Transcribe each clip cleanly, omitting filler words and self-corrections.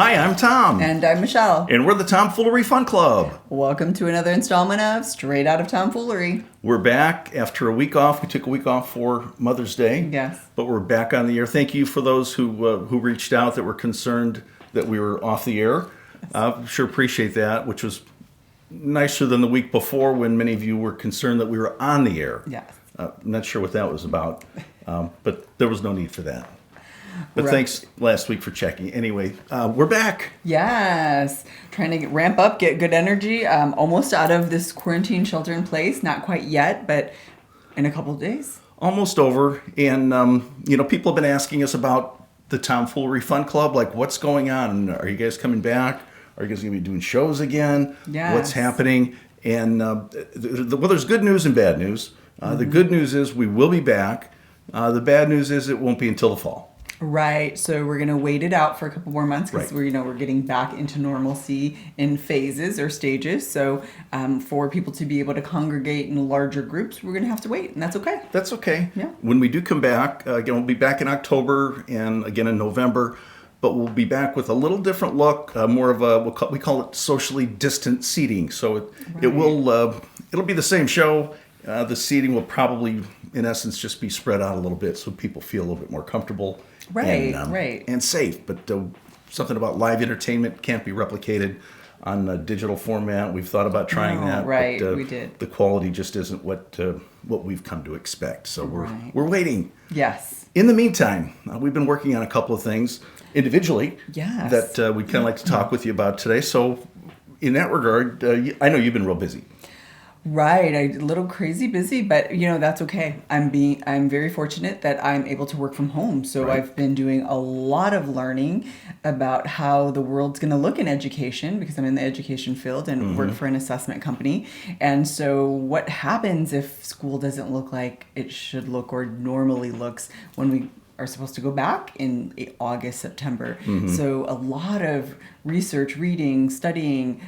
Hi, I'm Tom. And I'm Michelle. And we're the Tomfoolery Fun Club. Welcome to another installment of Straight Out of Tomfoolery. We're back after a week off. We took a week off for Mother's Day. Yes. But we're back on the air. Thank you for those who reached out that were concerned that we were off the air. Sure appreciate that, which was nicer than the week before when many of you were concerned that we were on the air. Yes. I'm not sure what that was about, but there was no need for that. But Right. Thanks last week for checking. Anyway, we're back. Yes. Trying to ramp up, get good energy. Almost out of this quarantine shelter in place. Not quite yet, but in a couple of days. Almost over. And, people have been asking us about the Tomfoolery Fun Club. Like, what's going on? Are you guys coming back? Are you guys going to be doing shows again? Yes. What's happening? And, there's good news and bad news. The good news is we will be back. The bad news is it won't be until the fall. Right. So we're going to wait it out for a couple more months because Right. we're getting back into normalcy in phases or stages. So for people to be able to congregate in larger groups, we're going to have to wait, and that's okay. That's okay. Yeah. When we do come back, again, we'll be back in October and again in November, but we'll be back with a little different look, more of a, we call it socially distant seating. So it'll be the same show. The seating will probably, in essence, just be spread out a little bit so people feel a little bit more comfortable. Right, and, right. And safe. But something about live entertainment can't be replicated on a digital format. We've thought about trying that. Right, but, we did. The quality just isn't what we've come to expect. So Right. we're waiting. Yes. In the meantime, we've been working on a couple of things individually Yes. that we'd kind of like to talk with you about today. So in that regard, I know you've been real busy. Right, a little crazy busy, but that's okay. I'm very fortunate that I'm able to work from home. So Right. I've been doing a lot of learning about how the world's going to look in education because I'm in the education field and work for an assessment company. And so what happens if school doesn't look like it should look or normally looks when we are supposed to go back in August, September. So a lot of research, reading, studying,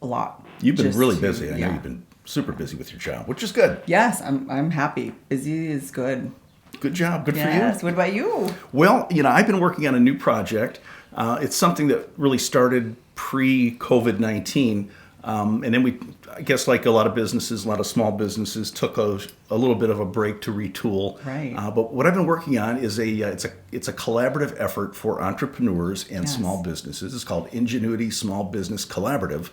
a lot. You've been Just really to- busy. I know yeah. you've been super busy with your job, which is good. Yes, I'm happy. Busy is good. Good job. Good Yes. for What about you? you. Well, I've been working on a new project. It's something that really started pre-COVID-19. And then I guess like a lot of businesses, a lot of small businesses took a little bit of a break to retool. Right. But what I've been working on is it's a collaborative effort for entrepreneurs and Yes. small businesses. It's called Ingenuity Small Business Collaborative.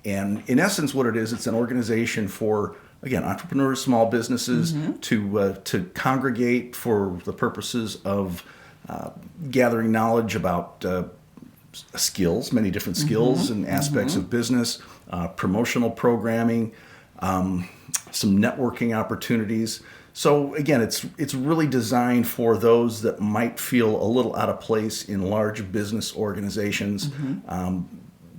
And in essence, what it is, it's an organization for, again, entrepreneurs, small businesses to congregate for the purposes of gathering knowledge about skills, many different skills and aspects of business, promotional programming, some networking opportunities. So again, it's really designed for those that might feel a little out of place in large business organizations,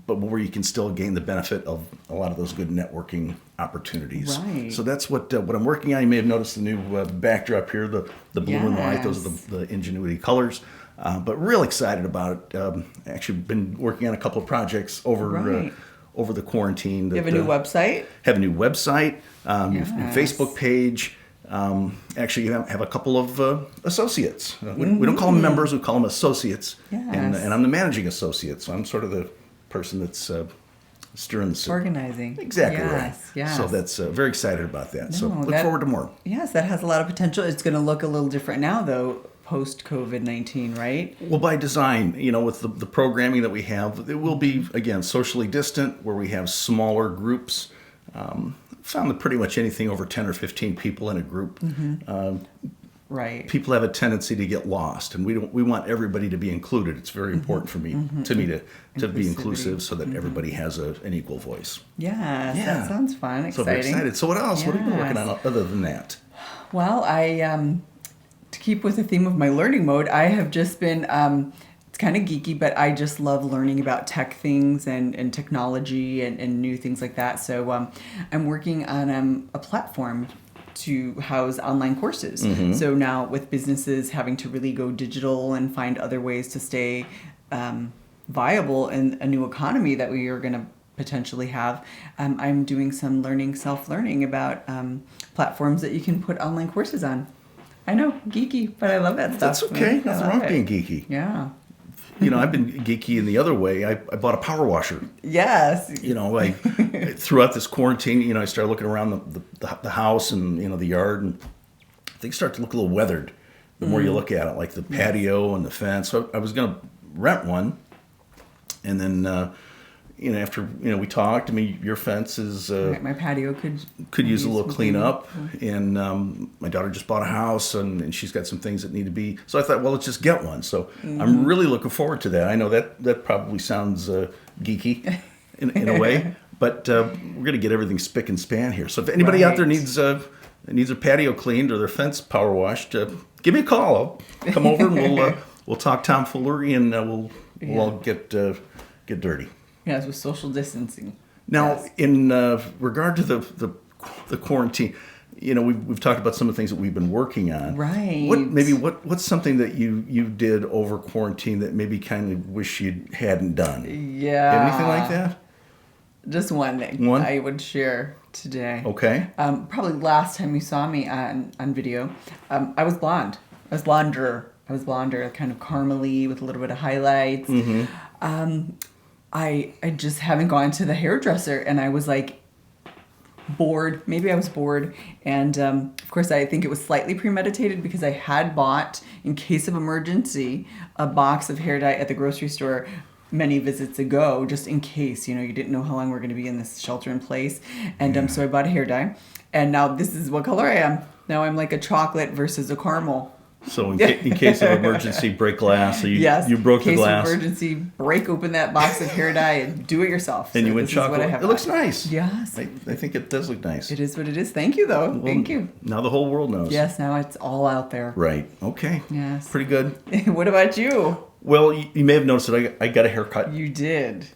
but where you can still gain the benefit of a lot of those good networking opportunities. Right. So that's what I'm working on. You may have noticed the new backdrop here, the blue and white. Those are Yes. the Ingenuity colors. But real excited about it. Actually, been working on a couple of projects over the quarantine. You have a new website? Have a new website, new Yes. Facebook page. Actually, you have a couple of associates. We don't call them members; we call them associates. Yes. And I'm the managing associate, so I'm sort of the person that's stirring the soup. Organizing. Exactly Yes, right. yes. So that's very excited about that. So No, look that- forward to more. Yes, that has a lot of potential. It's going to look a little different now, though, post-COVID-19, right? Well, by design, with the programming that we have, it will be, again, socially distant, where we have smaller groups. Found that pretty much anything over 10 or 15 people in a group, Right. people have a tendency to get lost, and we want everybody to be included. It's very important for me to be inclusive so that everybody has an equal voice. Yes, Yeah. that sounds fun, So very exciting. excited. So what else? What have you been working Yes. on other than that? Well, to keep with the theme of my learning mode, I have just been, it's kind of geeky, but I just love learning about tech things and technology and new things like that. So I'm working on a platform to house online courses. So now with businesses having to really go digital and find other ways to stay viable in a new economy that we are going to potentially have, I'm doing some self-learning about platforms that you can put online courses on. I know, geeky, but I love that stuff. That's okay. I Nothing love wrong with it. being geeky. Yeah. I've been geeky in the other way. I bought a power washer. Yes. I throughout this quarantine, I started looking around the house and, the yard, and things start to look a little weathered the more you look at it, like the patio and the fence. So I was going to rent one. And then, after, we talked, your fence is... my patio could use a little cleanup. And my daughter just bought a house, and she's got some things that need to be... So I thought, well, let's just get one. So I'm really looking forward to that. I know that probably sounds geeky in a way, but we're going to get everything spick and span here. So if anybody out there needs their patio cleaned or their fence power washed, give me a call. I'll come over and we'll talk tomfoolery, and we'll all get dirty. Yes, with social distancing. Now, in regard to the quarantine, we've talked about some of the things that we've been working on. Right. What's something that you did over quarantine that maybe kind of wish you hadn't done? Yeah. Anything like that? Just one thing I would share today. Okay. Probably last time you saw me on video, I was blonde. I was blonder, kind of caramely with a little bit of highlights. Mm-hmm. I just haven't gone to the hairdresser, and I was like bored. Maybe I was bored. And of course, I think it was slightly premeditated because I had bought, in case of emergency, a box of hair dye at the grocery store many visits ago, just in case, you didn't know how long we're going to be in this shelter in place. And so I bought a hair dye. And now this is what color I am. Now I'm like a chocolate versus a caramel. So in case of emergency, break glass. So you broke the glass. In case of emergency, break open that box of hair dye and do it yourself. And you went chocolate. It looks nice. Yes. I think it does look nice. It is what it is. Thank you, though. Thank you. Now the whole world knows. Yes, now it's all out there. Right. Okay. Yes. Pretty good. What about you? Well, you may have noticed that I got a haircut. You did.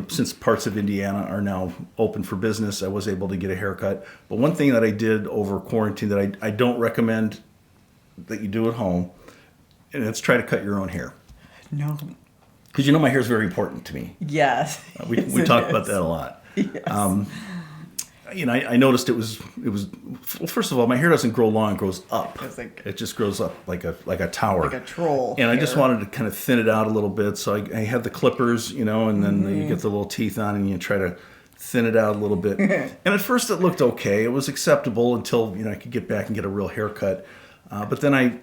Since parts of Indiana are now open for business, I was able to get a haircut. But one thing that I did over quarantine that I don't recommend that you do at home, and it's try to cut your own hair. No. Because my hair is very important to me. Yes. We talk about that a lot. Yes. I noticed it was well, first of all, my hair doesn't grow long, it grows up. It just grows up like a tower. Like a troll. And I just wanted to kind of thin it out a little bit. So I had the clippers, and then you get the little teeth on and you try to thin it out a little bit. And at first it looked okay. It was acceptable until, I could get back and get a real haircut. But then I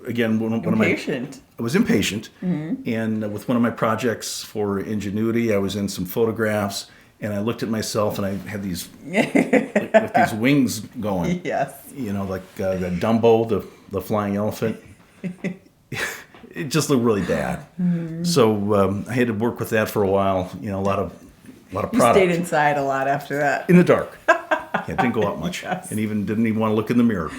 was impatient. Mm-hmm. And with one of my projects for Ingenuity, I was in some photographs. And I looked at myself, and I had these like these wings going. Yes. Like the Dumbo, the flying elephant. It just looked really bad. Mm-hmm. So I had to work with that for a while. A lot of product. You stayed inside a lot after that. In the dark. It didn't go out much, yes. And didn't even want to look in the mirror.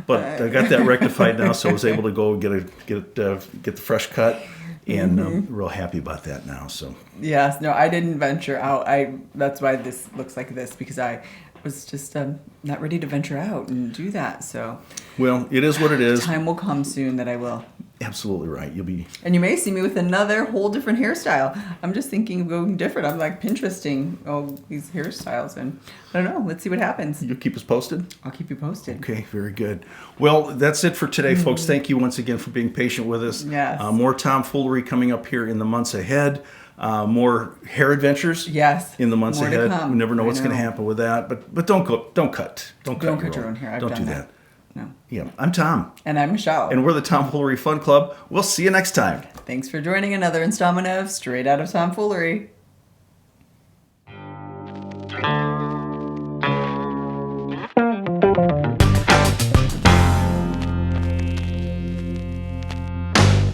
But I got that rectified now, so I was able to go get the fresh cut. And I'm real happy about that now. So yes, no, I didn't venture out. That's why this looks like this, because I was just not ready to venture out and do that. So well, it is what it is. Time will come soon that I will. Absolutely right. You'll be, and you may see me with another whole different hairstyle. I'm just thinking of going different. I'm like Pinteresting all these hairstyles, and I don't know. Let's see what happens. You'll keep us posted? I'll keep you posted. Okay, very good. Well, that's it for today, folks. Thank you once again for being patient with us. Yes. More tomfoolery coming up here in the months ahead. More hair adventures. Yes. In the months more ahead. To come. We never know what's going to happen with that. But don't cut your own hair. Don't do that. No. Yeah, I'm Tom. And I'm Michelle. And we're the Tomfoolery Fun Club. We'll see you next time. Thanks for joining another installment of Straight Out of Tomfoolery.